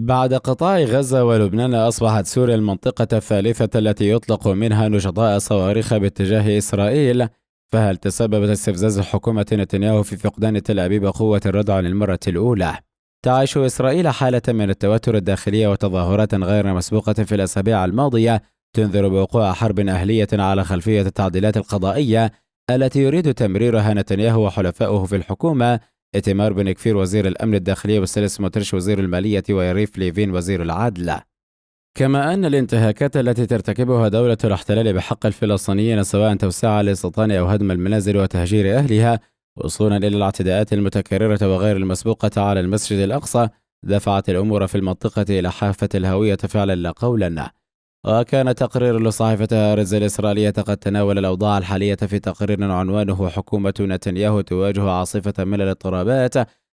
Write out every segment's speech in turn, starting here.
بعد قطاع غزة ولبنان أصبحت سوريا المنطقة الثالثة التي يطلق منها نشطاء صواريخ باتجاه إسرائيل. فهل تسببت استفزاز حكومة نتنياهو في فقدان تل أبيب قوة الردع للمرة الأولى؟ تعيش إسرائيل حالة من التوتر الداخلي وتظاهرات غير مسبوقة في الأسابيع الماضية تنذر بوقوع حرب أهلية على خلفية التعديلات القضائية التي يريد تمريرها نتنياهو وحلفائه في الحكومة، إتمار بن كفير وزير الأمن الداخلي وسيل سموتريش وزير المالية ويريف ليفين وزير العدل. كما أن الانتهاكات التي ترتكبها دولة الاحتلال بحق الفلسطينيين سواء توسعة الاستيطان أو هدم المنازل وتهجير أهلها وصولا إلى الاعتداءات المتكررة وغير المسبوقة على المسجد الأقصى دفعت الأمور في المنطقة إلى حافة الهوية فعلا لا قولا. وكان تقرير لصحيفة هارتز الإسرائيلية قد تناول الأوضاع الحالية في تقرير عنوانه حكومة نتنياهو تواجه عاصفة من الاضطرابات،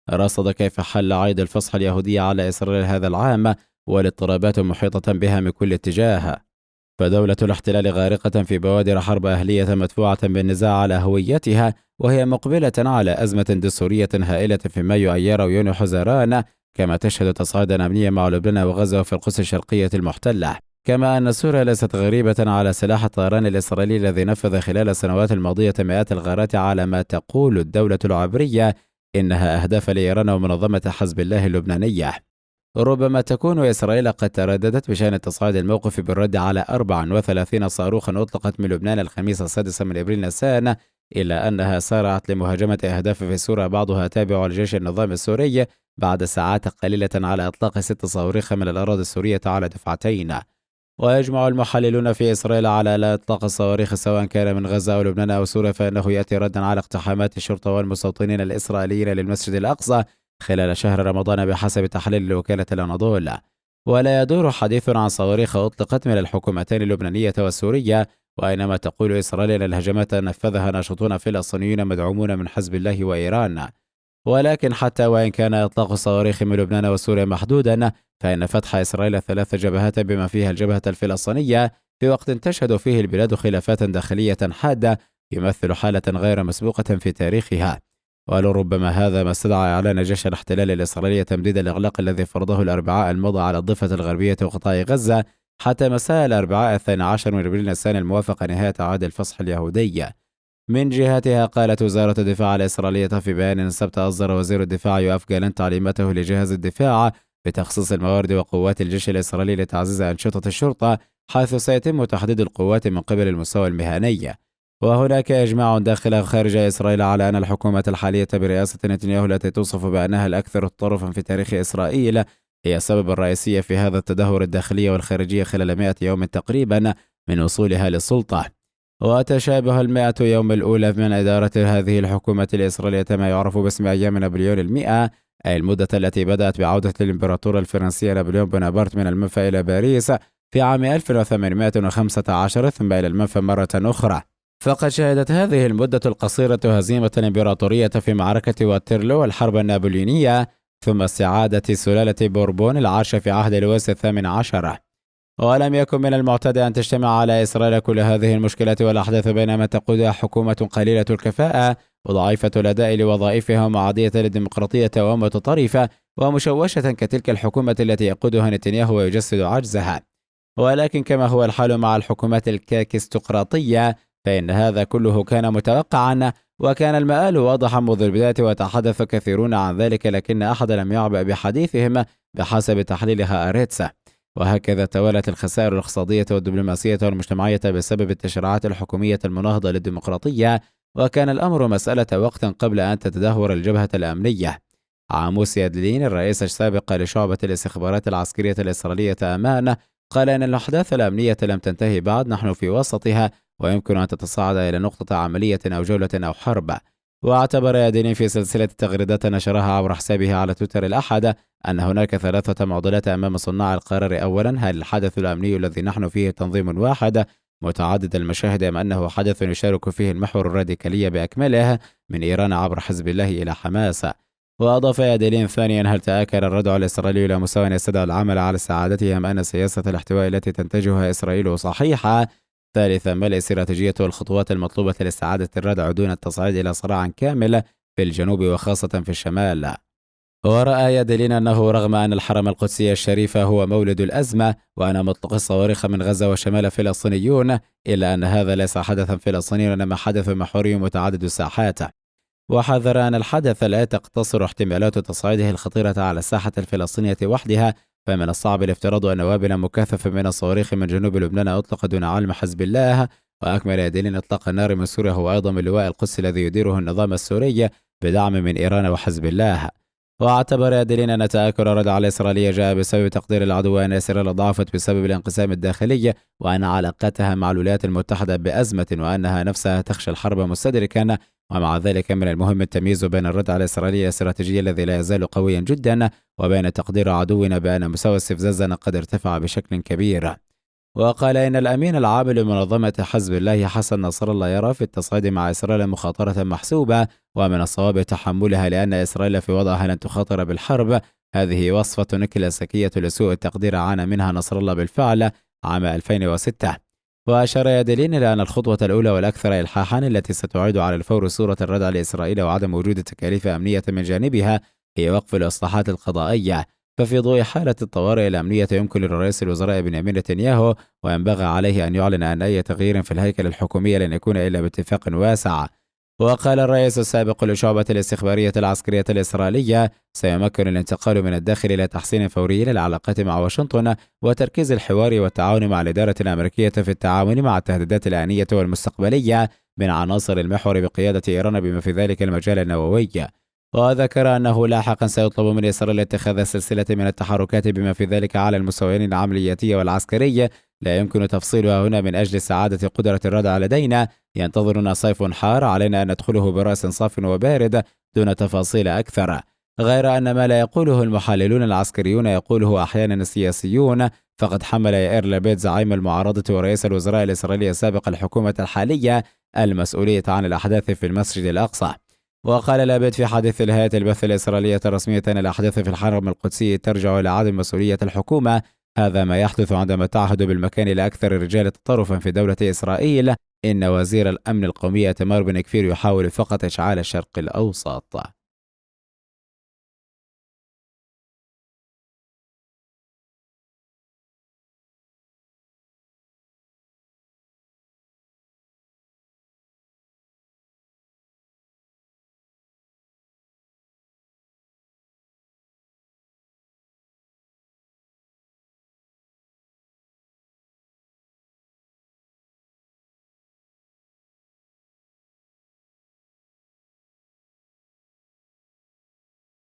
رصد كيف حل عيد الفصح اليهودي على إسرائيل هذا العام والاضطرابات محيطة بها من كل اتجاه. فدولة الاحتلال غارقة في بوادر حرب أهلية مدفوعة بالنزاع على هويتها، وهي مقبلة على أزمة دستورية هائلة في مايو أيار ويونيو حزيران، كما تشهد تصعيدا أمنيا مع لبنان وغزة وفي القدس الشرقية المحتلة. كما أن سوريا ليست غريبة على سلاح الطيران الإسرائيلي الذي نفذ خلال السنوات الماضية مئات الغارات على ما تقول الدولة العبرية إنها أهداف لإيران ومنظمة حزب الله اللبنانية. ربما تكون إسرائيل قد ترددت بشأن تصعيد الموقف بالرد على 34 صاروخا أطلقت من لبنان الخميس 6 من أبريل نيسان، إلا أنها سارعت لمهاجمة أهداف في سوريا بعضها تابع لجيش النظام السوري بعد ساعات قليلة على إطلاق 6 صواريخ من الأراضي السورية على دفعتين. ويجمع المحللون في إسرائيل على لا إطلاق الصواريخ سواء كان من غزة أو لبنان أو سوريا، فإنه يأتي ردا على اقتحامات الشرطة والمستوطنين الإسرائيليين للمسجد الأقصى خلال شهر رمضان بحسب تحليل وكالة الأناضول. ولا يدور حديث عن صواريخ أطلقت من الحكومتين اللبنانية والسورية، وإنما تقول إسرائيل أن الهجمات نفذها ناشطون فلسطينيون مدعومون من حزب الله وإيران. ولكن حتى وإن كان إطلاق الصواريخ من لبنان وسوريا محدودا، فإن فتح إسرائيل 3 جبهات بما فيها الجبهة الفلسطينية في وقت تشهد فيه البلاد خلافات داخلية حادة يمثل حالة غير مسبوقة في تاريخها. ولربما هذا ما استدعى إعلان جيش الاحتلال الإسرائيلي تمديد الإغلاق الذي فرضه الأربعاء الماضي على الضفة الغربية وقطاع غزة حتى مساء الأربعاء 12 من أبريل نيسان الموافق نهاية عقد الفصح اليهودي. من جهتها قالت وزارة الدفاع الإسرائيلية في بيان السبت أصدر وزير الدفاع يوآف جالنت تعليماته لجهاز الدفاع بتخصيص الموارد وقوات الجيش الإسرائيلي لتعزيز أنشطة الشرطة، حيث سيتم تحديد القوات من قبل المستوى المهني. وهناك إجماع داخل وخارج إسرائيل على أن الحكومة الحالية برئاسة نتنياهو التي توصف بأنها الأكثر تطرفا في تاريخ إسرائيل هي السبب الرئيسي في هذا التدهور الداخلي والخارجي خلال 100 يوم تقريبا من وصولها للسلطة. وتشابه 100 يوم الأولى من إدارة هذه الحكومة الإسرائيلية ما يعرف باسم أيام نابليون 100، أي المدة التي بدأت بعودة الإمبراطور الفرنسي نابليون بونابرت من المنفى إلى باريس في عام 1815 ثم إلى المنفى مرة أخرى. فقد شهدت هذه المدة القصيرة هزيمة الإمبراطورية في معركة واترلو والحرب النابليونية، ثم استعادة سلالة بوربون العرش في عهد لويس ال18. ولم يكن من المعتاد أن تجتمع على إسرائيل كل هذه المشكلات والأحداث بينما تقودها حكومة قليلة الكفاءة وضعيفة الأداء لوظائفها ومعادية للديمقراطية ومتطرفة ومشوشة كتلك الحكومة التي يقودها نتنياهو ويجسد عجزها. ولكن كما هو الحال مع الحكومات الكاكستقراطية فإن هذا كله كان متوقعا، وكان المآل واضحا منذ البداية وتحدث كثيرون عن ذلك، لكن أحد لم يعبأ بحديثهم بحسب تحليل هآرتز. وهكذا توالت الخسائر الاقتصادية والدبلوماسية والمجتمعية بسبب التشريعات الحكومية المناهضة للديمقراطية، وكان الأمر مسألة وقت قبل أن تتدهور الجبهة الأمنية. عاموس يادلين الرئيس السابق لشعبة الاستخبارات العسكرية الإسرائيلية أمان قال إن الأحداث الأمنية لم تنتهي بعد، نحن في وسطها ويمكن أن تتصاعد إلى نقطة عملية أو جولة أو حرب. واعتبر يادلين في سلسلة تغريدات نشرها عبر حسابه على تويتر الأحد أن هناك 3 معضلات أمام صناع القرار. أولا، هل الحدث الأمني الذي نحن فيه تنظيم واحد متعدد المشاهد أم أنه حدث يشارك فيه المحور الراديكالي بأكمله من إيران عبر حزب الله إلى حماس؟ وأضاف يادلين ثانيا، هل تآكل الردع الإسرائيلي إلى مستوى يستدعي العمل على سعادته أم أن سياسة الاحتواء التي تنتجها إسرائيل صحيحة؟ ثالثا، ما الاستراتيجية والخطوات المطلوبة لاستعادة الردع دون التصعيد إلى صراع كامل في الجنوب وخاصة في الشمال؟ ورأى يدلين أنه رغم أن الحرم القدسي الشريف هو مولد الأزمة وأن مطلق الصواريخ من غزة وشمال فلسطينيون، إلا أن هذا ليس حدثا فلسطينيا وإنما حدث محوري متعدد الساحات. وحذر أن الحدث لا تقتصر احتمالات تصعيده الخطيرة على الساحة الفلسطينية وحدها، فمن الصعب الافتراض أن وابل مكثف من الصواريخ من جنوب لبنان أطلق دون علم حزب الله. وأكمل يدلين إطلاق النار من سوريا هو أيضا من لواء القدس الذي يديره النظام السوري بدعم من إيران وحزب الله. واعتبر يدلين أن تآكل الردع الإسرائيلي جاء بسبب تقدير العدو أن إسرائيل ضعفت بسبب الانقسام الداخلي، وأن علاقتها مع الولايات المتحدة بأزمة، وأنها نفسها تخشى الحرب مستدركا. ومع ذلك من المهم التمييز بين الردع الإسرائيلي الاستراتيجي الذي لا يزال قويا جدا وبين تقدير عدونا بأن مستوى استفزازنا قد ارتفع بشكل كبير. وقال إن الأمين العام لمنظمة حزب الله حسن نصر الله يرى في التصعيد مع إسرائيل مخاطرة محسوبة، ومن الصواب تحملها لأن إسرائيل في وضعها لن تخاطر بالحرب. هذه وصفة كلاسيكية لسوء التقدير عانى منها نصر الله بالفعل عام 2006. وأشار يدلين إلى أن الخطوة الأولى والأكثر إلحاحا التي ستعيد على الفور صورة الردع لإسرائيل وعدم وجود تكاليف أمنية من جانبها هي وقف الإصلاحات القضائية. ففي ضوء حالة الطوارئ الأمنية يمكن لرئيس الوزراء بنيامين نتنياهو وينبغي عليه أن يعلن أن أي تغيير في الهيكل الحكومي لن يكون إلا باتفاق واسع. وقال الرئيس السابق للشعبة الاستخبارية العسكرية الإسرائيلية سيمكن الانتقال من الداخل إلى تحسين فوري للعلاقات مع واشنطن وتركيز الحوار والتعاون مع الإدارة الأمريكية في التعاون مع التهديدات الآنية والمستقبلية من عناصر المحور بقيادة إيران بما في ذلك المجال النووي. وذكر أنه لاحقا سيطلب من إسرائيل اتخاذ سلسلة من التحركات بما في ذلك على المستويين العملياتي والعسكري لا يمكن تفصيلها هنا من أجل سعادة قدرة الردع لدينا. ينتظرنا صيف حار علينا أن ندخله برأس صاف وبارد دون تفاصيل أكثر، غير أن ما لا يقوله المحللون العسكريون يقوله أحيانا السياسيون. فقد حمل يائير لابيد زعيم المعارضة ورئيس الوزراء الإسرائيلي السابق الحكومة الحالية المسؤولية عن الأحداث في المسجد الأقصى. وقال لابيد في حديث لهيئة البث الإسرائيلية الرسمية أن الأحداث في الحرم القدسي ترجع إلى عدم مسؤولية الحكومة. هذا ما يحدث عندما تعهد بالمكان لأكثر الرجال تطرفا في دولة إسرائيل. إن وزير الأمن القومي تمار بن كفير يحاول فقط إشعال الشرق الأوسط.